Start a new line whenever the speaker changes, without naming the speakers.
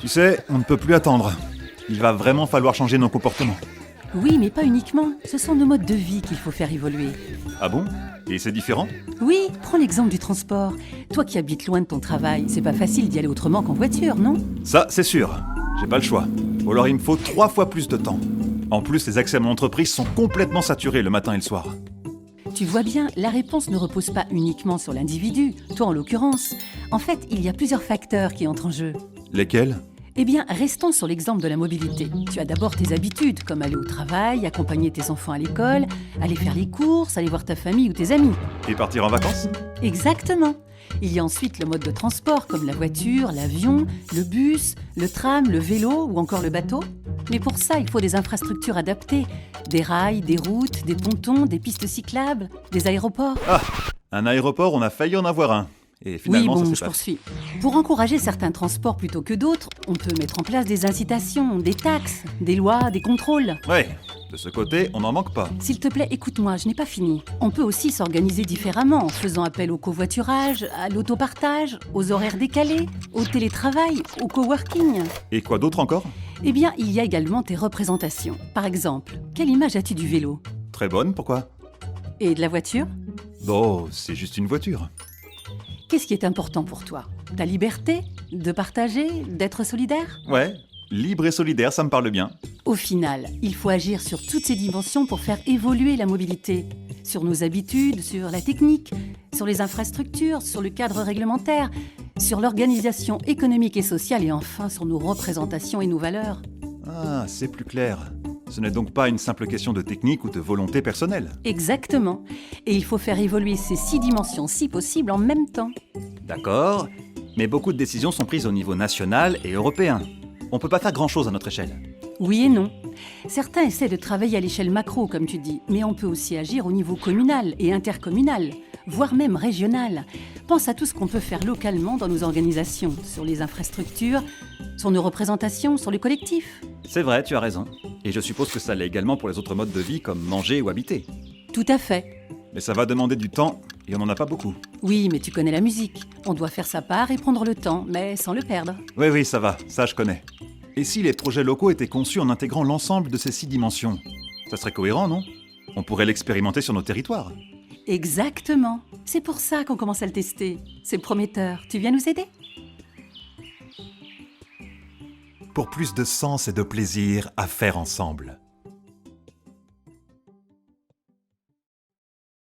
Tu sais, on ne peut plus attendre. Il va vraiment falloir changer nos comportements.
Oui, mais pas uniquement. Ce sont nos modes de vie qu'il faut faire évoluer.
Ah bon? Et c'est différent?
Oui, prends l'exemple du transport. Toi qui habites loin de ton travail, c'est pas facile d'y aller autrement qu'en voiture, non?
Ça, c'est sûr. J'ai pas le choix. Ou alors il me faut 3 fois plus de temps. En plus, les accès à mon entreprise sont complètement saturés le matin et le soir.
Tu vois bien, la réponse ne repose pas uniquement sur l'individu, toi en l'occurrence. En fait, il y a plusieurs facteurs qui entrent en jeu.
Lesquels?
Eh bien, restons sur l'exemple de la mobilité. Tu as d'abord tes habitudes, comme aller au travail, accompagner tes enfants à l'école, aller faire les courses, aller voir ta famille ou tes amis.
Et partir en vacances?
Exactement. Il y a ensuite le mode de transport, comme la voiture, l'avion, le bus, le tram, le vélo ou encore le bateau. Mais pour ça, il faut des infrastructures adaptées. Des rails, des routes, des pontons, des pistes cyclables, des aéroports.
Ah! Un aéroport, on a failli en avoir un. Et
Oui,
finalement,
bon,
ça
je
s'est pas fait.
poursuis. Pour encourager certains transports plutôt que d'autres, on peut mettre en place des incitations, des taxes, des lois, des contrôles.
Ouais, de ce côté, on n'en manque pas.
S'il te plaît, écoute-moi, je n'ai pas fini. On peut aussi s'organiser différemment, en faisant appel au covoiturage, à l'autopartage, aux horaires décalés, au télétravail, au coworking.
Et quoi d'autre encore?
Eh bien, il y a également tes représentations. Par exemple, quelle image as-tu du vélo?
Très bonne, pourquoi?
Et de la voiture?
Oh, c'est juste une voiture.
Qu'est-ce qui est important pour toi? Ta liberté? De partager? D'être solidaire?
Ouais, libre et solidaire, ça me parle bien.
Au final, il faut agir sur toutes ces dimensions pour faire évoluer la mobilité. Sur nos habitudes, sur la technique, sur les infrastructures, sur le cadre réglementaire, sur l'organisation économique et sociale et enfin sur nos représentations et nos valeurs.
Ah, c'est plus clair. Ce n'est donc pas une simple question de technique ou de volonté personnelle.
Exactement. Et il faut faire évoluer ces 6 dimensions si possible en même temps.
D'accord, mais beaucoup de décisions sont prises au niveau national et européen. On peut pas faire grand-chose à notre échelle.
Oui et non. Certains essaient de travailler à l'échelle macro, comme tu dis, mais on peut aussi agir au niveau communal et intercommunal, voire même régional. Pense à tout ce qu'on peut faire localement dans nos organisations, sur les infrastructures, sur nos représentations, sur le collectif.
C'est vrai, tu as raison. Et je suppose que ça l'est également pour les autres modes de vie comme manger ou habiter.
Tout à fait.
Mais ça va demander du temps et on n'en a pas beaucoup.
Oui, mais tu connais la musique. On doit faire sa part et prendre le temps, mais sans le perdre.
Oui, ça va, ça je connais. Et si les projets locaux étaient conçus en intégrant l'ensemble de ces 6 dimensions? Ça serait cohérent, non? On pourrait l'expérimenter sur nos territoires.
Exactement. C'est pour ça qu'on commence à le tester. C'est prometteur. Tu viens nous aider?
Pour plus de sens et de plaisir à faire ensemble.